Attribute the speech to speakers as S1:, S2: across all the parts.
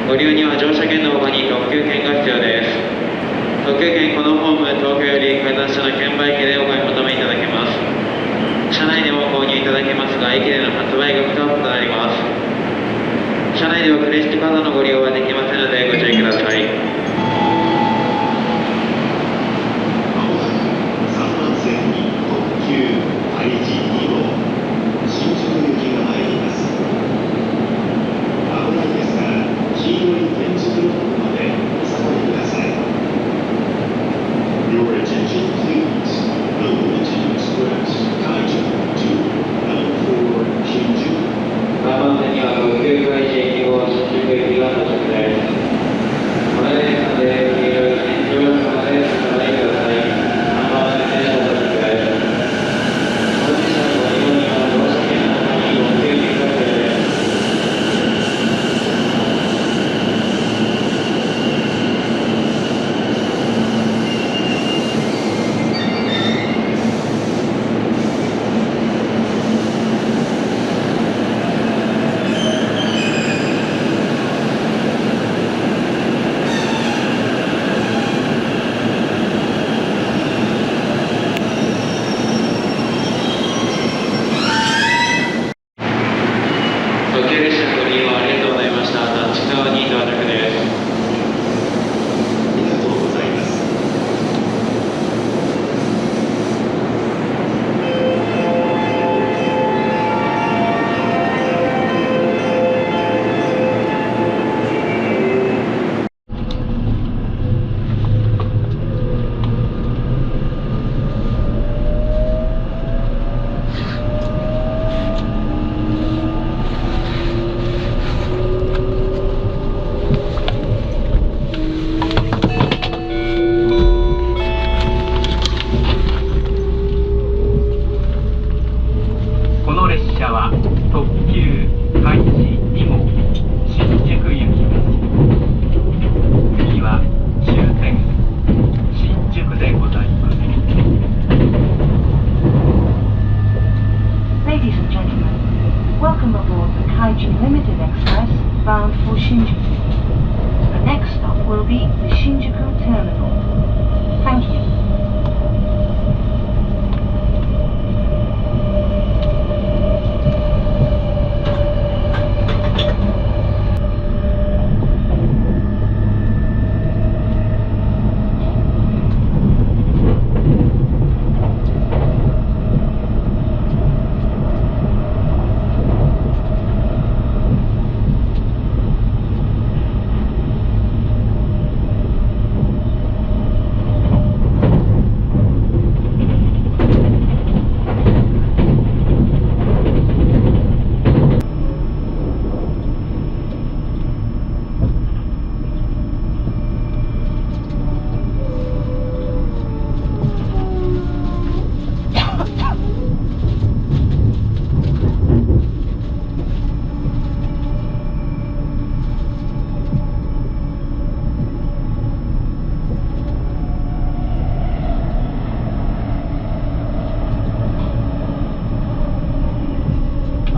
S1: ご利用には乗車券の他に特急券が必要です。特急券このホーム東京より改札所の券売機でお買い求めいただけます。車内でも購入いただけますが、駅での発売が不可となります。車内ではクレジットカードのご利用はできませんのでご注意ください。
S2: 3番線に特急愛知2号新宿行きが参ります。危ないですが、黄色い点字ブロックまでお下がりください。Your attention please. The Unity Express Kaiju to L4 Shinjuku.
S1: 3番線には特急愛知2号新宿行きが到着です。お願いですので、黄色い点字ブロックまでお下がりください。3番線で到着です。本日のご利用には乗車券の他に特急券が必要です。特急列車のご利用ありがとうございました。立川に到着です。
S2: ありがとうございます。
S3: この列車は特急開始2号新宿行きです。次は終点新宿でございます。
S4: Ladies and gentlemen, welcome aboard the Kaiju Limited Express bound for Shinjuku. The next stop will be the Shinjuku Terminal. Thank you.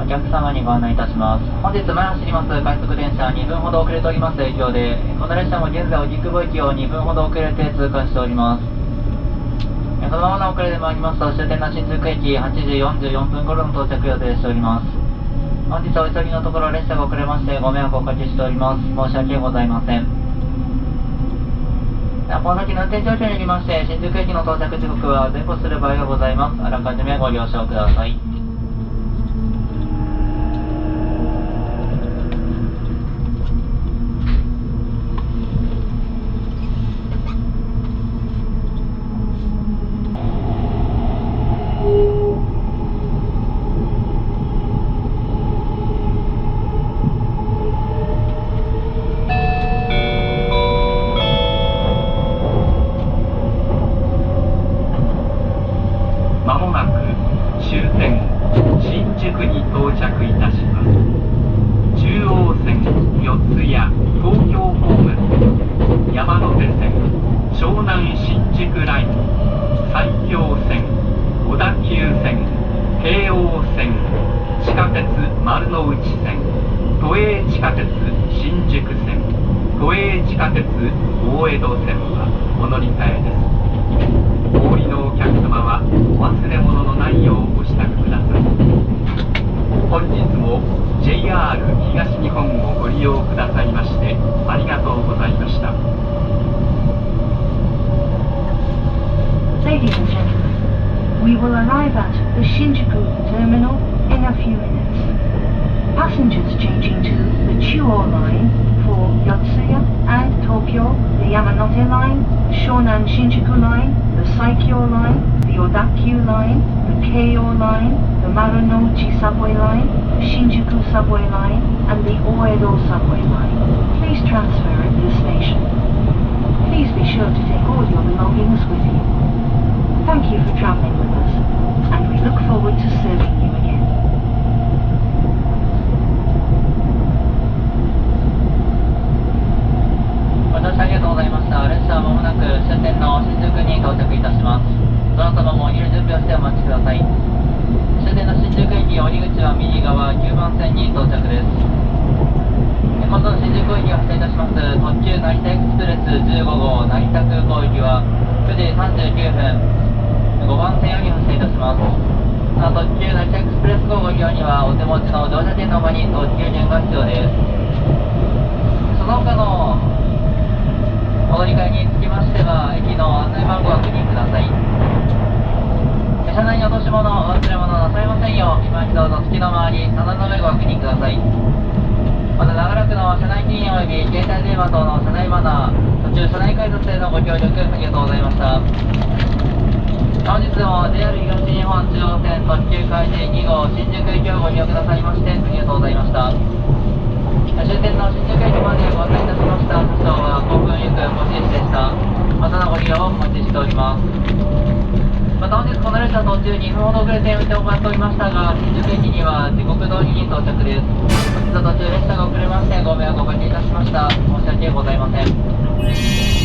S5: お客様にご案内いたします。本日前走ります快速電車2分ほど遅れております影響で、この列車も現在荻窪駅を2分ほど遅れて通過しております。このままの遅れで参りますと終点の新宿駅8時44分頃の到着予定しております。本日お急ぎのところ列車が遅れましてご迷惑をおかけしております。申し訳ございません。この先の運転状況によりまして、新宿駅の到着時刻は前後する場合がございます。あらかじめご了承ください。
S3: まもなく終点新宿に到着いたします。中央線四谷東京方面、山手線湘南新宿ライン、埼京線小田急線京王線、地下鉄丸ノ内線、都営地下鉄新宿線、都営地下鉄大江戸線はお乗り換えです。お降りのお客様はお忘れ物のないようご支度ください。本日も JR 東日本をご利用くださいましてありがとうございました。
S4: Ladies and gentlemen, we will arrive at the Shinjuku terminal in a few minutes. Passengers changing to the Chuo line for Yotsuya and Tokyo, the Yamanote line, the Shonan Shinjuku line, the Saikyo line, the Odakyu line, the Keio line, the Marunouchi subway line, the Shinjuku subway line, and the Oedo subway line. Please transfer at this station. Please be sure to take all your belongings with you. Thank you for traveling with us, and we look forward to serving you again.
S5: ご乗車ありがとうございました。列車はまもなく終点の新宿に到着いたします。どなた様も降りる準備をしてお待ちください。終点の新宿駅降り口は右側9番線に到着です。今度の新宿駅を発車いたします特急成田エクスプレス15号成田空港行きは9時39分5番線より発車いたします。特急成田エクスプレス号ご利用にはお手持ちの乗車券の場に特急券が必要です。その他のお乗り換えにつきましては駅の案内番号を確認ください。車内に落とし物忘れ物なさいませんよう今一度座席の周り棚の上ご確認ください。また長らくの車内禁煙及び携帯電話等の車内マナー途中車内改札へのご協力ありがとうございました。本日も JR 東日本中央線特急開示2号新宿駅をご利用くださいましてありがとうございました。終点の新宿駅までご案内いたしました車掌は幸運ゆく越石でした。またのご利用をお待ちしております。また本日この列車途中2分ほど遅れて運転を行っておりましたが新宿駅には時刻通りに到着です。本日は途中列車が遅れましてご迷惑をおかけいたしました。申し訳ございません。